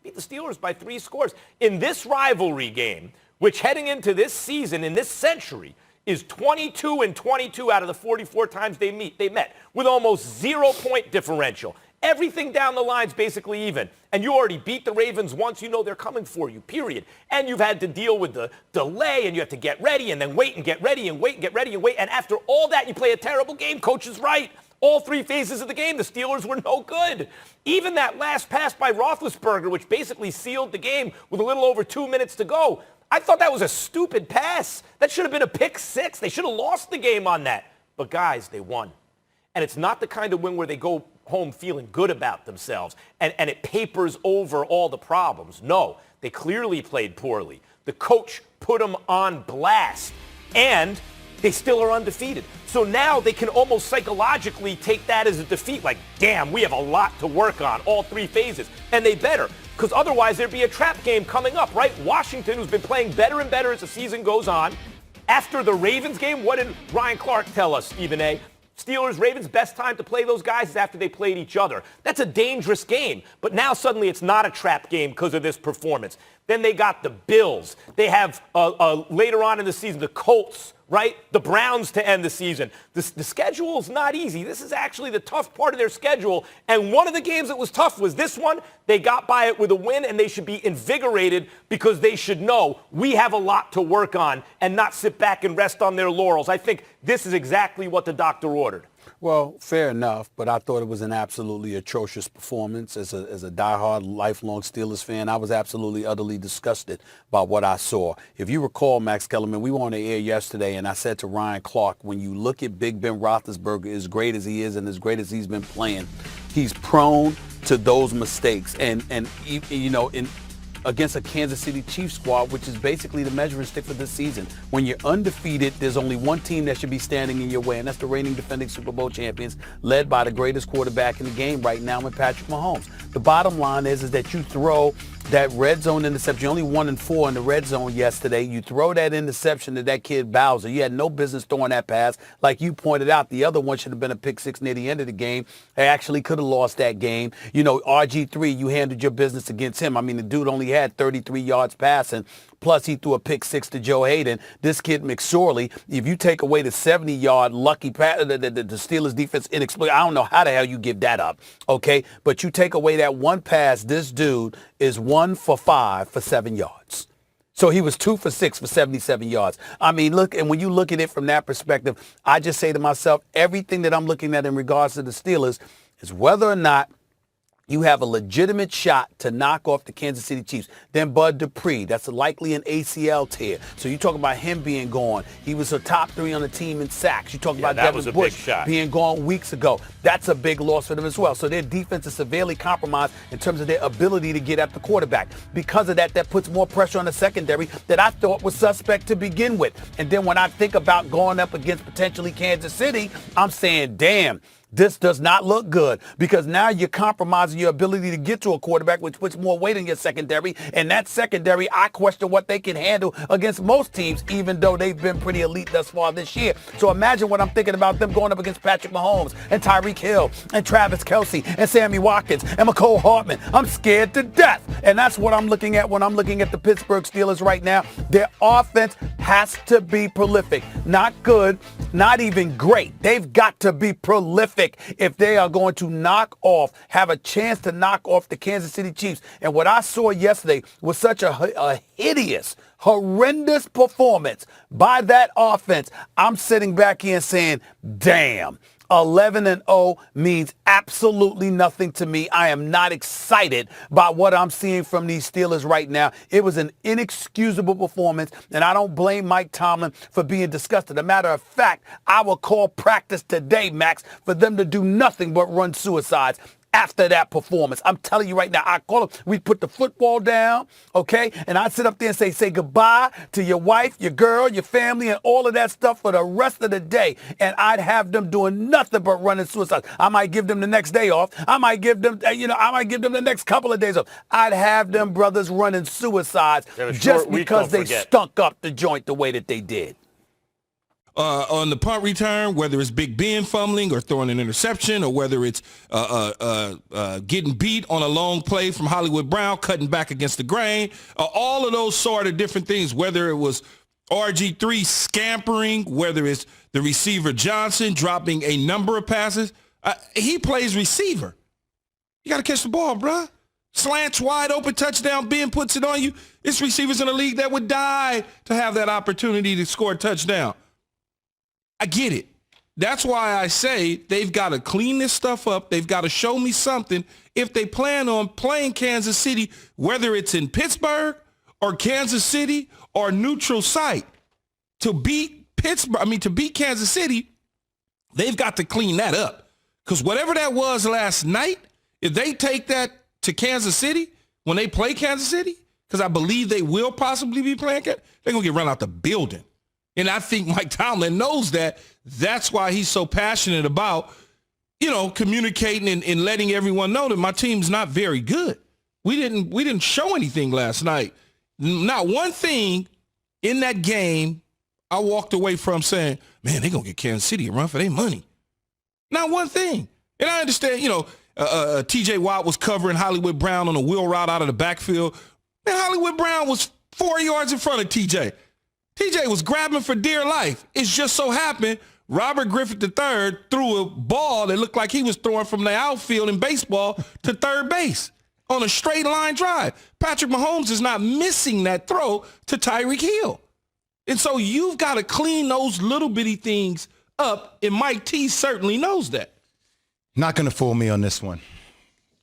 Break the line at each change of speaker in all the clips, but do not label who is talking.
Beat the Steelers by 3 scores. In this rivalry game, which heading into this season, in this century, is 22-22 out of the 44 times they met, with almost 0-point differential. Everything down the line's basically even. And you already beat the Ravens once. You know they're coming for you, period. And you've had to deal with the delay, and you have to get ready, and then wait and get ready, and wait and get ready, and wait. And after all that, you play a terrible game. Coach is right. All 3 phases of the game, the Steelers were no good. Even that last pass by Roethlisberger, which basically sealed the game with a little over 2 minutes to go, I thought that was a stupid pass. That should have been a pick 6. They should have lost the game on that. But, guys, they won. And it's not the kind of win where they go home feeling good about themselves and it papers over all the problems. No, they clearly played poorly. The coach put them on blast, and they still are undefeated. So now they can almost psychologically take that as a defeat, like, damn, we have a lot to work on, all 3 phases. And they better, because otherwise there'd be a trap game coming up, right? Washington, who's been playing better and better as the season goes on. After the Ravens game, what did Ryan Clark tell us, Stephen A.? Steelers, Ravens, best time to play those guys is after they played each other. That's a dangerous game. But now suddenly it's not a trap game because of this performance. Then they got the Bills. They have later on in the season the Colts, right? The Browns to end the season. The schedule's not easy. This is actually the tough part of their schedule. And one of the games that was tough was this one. They got by it with a win, and they should be invigorated because they should know we have a lot to work on and not sit back and rest on their laurels. I think this is exactly what the doctor ordered.
Well, fair enough, but I thought it was an absolutely atrocious performance. As a diehard, lifelong Steelers fan, I was absolutely, utterly disgusted by what I saw. If you recall, Max Kellerman, we were on the air yesterday, and I said to Ryan Clark, when you look at Big Ben Roethlisberger, as great as he is and as great as he's been playing, he's prone to those mistakes. And you know, against a Kansas City Chiefs squad, which is basically the measuring stick for this season. When you're undefeated, there's only one team that should be standing in your way, and that's the reigning defending Super Bowl champions, led by the greatest quarterback in the game right now in Patrick Mahomes. The bottom line is that you throw that red zone interception. You're only 1-4 in the red zone yesterday. You throw that interception to that kid Bowser. You had no business throwing that pass. Like you pointed out, the other one should have been a pick 6 near the end of the game. They actually could have lost that game. You know, RG3, you handled your business against him. I mean, the dude only had 33 yards passing. Plus, he threw a pick 6 to Joe Hayden. This kid, McSorley, if you take away the 70-yard lucky pass, the Steelers defense inexplicable, I don't know how the hell you give that up, okay? But you take away that one pass, this dude is 1 for 5 for 7 yards. So he was 2 for 6 for 77 yards. I mean, look, and when you look at it from that perspective, I just say to myself, everything that I'm looking at in regards to the Steelers is whether or not you have a legitimate shot to knock off the Kansas City Chiefs. Then Bud Dupree, that's likely an ACL tear. So you talk about him being gone. He was a top 3 on the team in sacks. You talk about Devin Bush being gone weeks ago. That's a big loss for them as well. So their defense is severely compromised in terms of their ability to get at the quarterback. Because of that, that puts more pressure on the secondary that I thought was suspect to begin with. And then when I think about going up against potentially Kansas City, I'm saying, damn, this does not look good, because now you're compromising your ability to get to a quarterback, which puts more weight in your secondary. And that secondary, I question what they can handle against most teams, even though they've been pretty elite thus far this year. So imagine what I'm thinking about them going up against Patrick Mahomes and Tyreek Hill and Travis Kelce and Sammy Watkins and McCole Hartman. I'm scared to death. And that's what I'm looking at when I'm looking at the Pittsburgh Steelers right now. Their offense has to be prolific. Not good, not even great. They've got to be prolific if they are going to have a chance to knock off the Kansas City Chiefs. And what I saw yesterday was such a hideous, horrendous performance by that offense. I'm sitting back here saying, damn. 11-0 means absolutely nothing to me. I am not excited by what I'm seeing from these Steelers right now. It was an inexcusable performance, and I don't blame Mike Tomlin for being disgusted. As a matter of fact, I will call practice today, Max, for them to do nothing but run suicides after that performance. I'm telling you right now, I call them, we put the football down, okay? And I'd sit up there and say goodbye to your wife, your girl, your family, and all of that stuff for the rest of the day. And I'd have them doing nothing but running suicide. I might give them the next day off. I might give them, the next couple of days off. I'd have them brothers running suicides just because they stunk up the joint the way that they did.
on the punt return, whether it's Big Ben fumbling or throwing an interception, or whether it's getting beat on a long play from Hollywood Brown, cutting back against the grain, all of those sort of different things, whether it was RG3 scampering, whether it's the receiver Johnson dropping a number of passes. He plays receiver. You got to catch the ball, bruh. Slants wide open, touchdown, Ben puts it on you. It's receivers in the league that would die to have that opportunity to score a touchdown. I get it. That's why I say they've got to clean this stuff up. They've got to show me something if they plan on playing Kansas City, whether it's in Pittsburgh or Kansas City or neutral site. To beat Kansas City, they've got to clean that up. Because whatever that was last night, if they take that to Kansas City when they play Kansas City, because I believe they will possibly be playing, they're going to get run out the building. And I think Mike Tomlin knows that. That's why he's so passionate about, communicating and letting everyone know that my team's not very good. We didn't show anything last night. Not one thing in that game I walked away from saying, man, they're going to get Kansas City a run for their money. Not one thing. And I understand, T.J. Watt was covering Hollywood Brown on a wheel route out of the backfield. Man, Hollywood Brown was 4 yards in front of T.J. T.J. was grabbing for dear life. It just so happened Robert Griffith III threw a ball that looked like he was throwing from the outfield in baseball to third base on a straight line drive. Patrick Mahomes is not missing that throw to Tyreek Hill. And so you've got to clean those little bitty things up, and Mike T certainly knows that.
Not going to fool me on this one.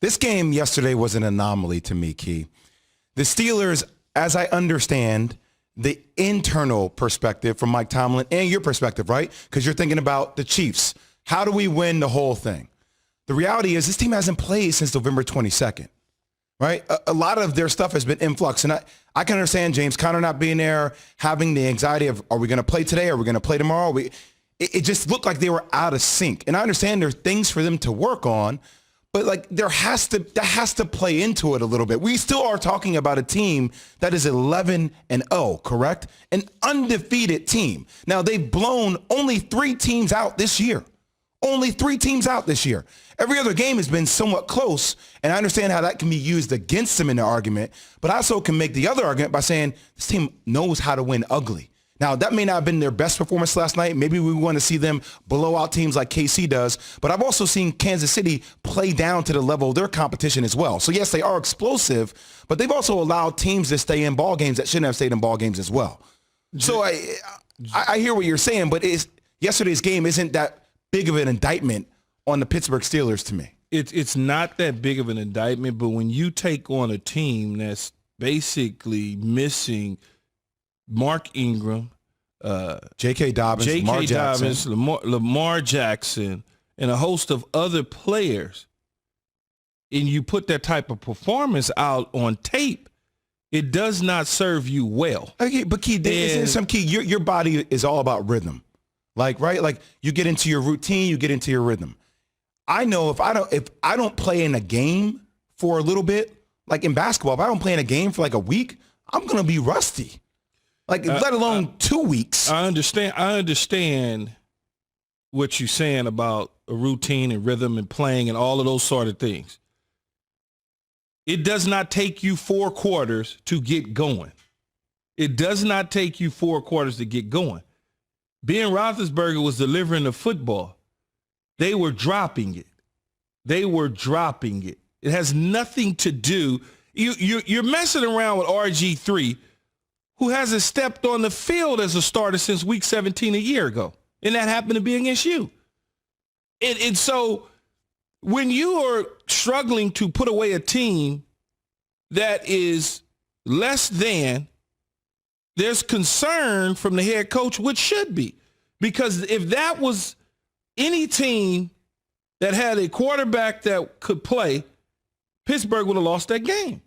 This game yesterday was an anomaly to me, Key. The Steelers, as I understand, the internal perspective from Mike Tomlin and your perspective, right? Because you're thinking about the Chiefs. How do we win the whole thing? The reality is this team hasn't played since November 22nd, right? A lot of their stuff has been in flux. And I can understand James Conner not being there, having the anxiety of, are we going to play today? Are we going to play tomorrow? It just looked like they were out of sync. And I understand there's things for them to work on, but that has to play into it a little bit. We still are talking about a team that is 11-0, correct? An undefeated team. Now, they've blown only 3 teams out this year. Only 3 teams out this year. Every other game has been somewhat close, and I understand how that can be used against them in the argument, but I also can make the other argument by saying this team knows how to win ugly. Now, that may not have been their best performance last night. Maybe we want to see them blow out teams like KC does. But I've also seen Kansas City play down to the level of their competition as well. So, yes, they are explosive, but they've also allowed teams to stay in ball games that shouldn't have stayed in ball games as well. So I hear what you're saying, but yesterday's game isn't that big of an indictment on the Pittsburgh Steelers to me.
It's not that big of an indictment, but when you take on a team that's basically missing – Mark Ingram,
J.K. Dobbins,
Lamar Jackson, and a host of other players, and you put that type of performance out on tape, it does not serve you well.
Okay, but Key, there's some key. Your body is all about rhythm, right? Like you get into your routine, you get into your rhythm. I know if I don't play in a game for a little bit, like in basketball, if I don't play in a game for like a week, I'm gonna be rusty. Let alone 2 weeks.
I understand what you're saying about a routine and rhythm and playing and all of those sort of things. It does not take you 4 quarters to get going. It does not take you 4 quarters to get going. Ben Roethlisberger was delivering the football. They were dropping it. It has nothing to do. You're messing around with RG3, who hasn't stepped on the field as a starter since week 17 a year ago. And that happened to be against you. And so when you are struggling to put away a team that is less than, there's concern from the head coach, which should be. Because if that was any team that had a quarterback that could play, Pittsburgh would have lost that game.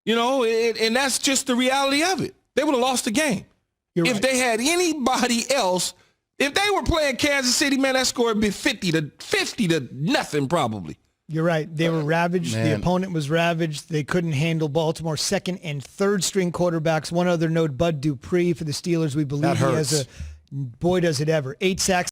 And that's just the reality of it. They would have lost the game. If they had anybody else, if they were playing Kansas City, man, that score would be 50 to nothing probably.
You're right. They were ravaged. Man. The opponent was ravaged. They couldn't handle Baltimore's second and third string quarterbacks. One other note, Bud Dupree for the Steelers. We believe he has a boy, does it ever. 8 sacks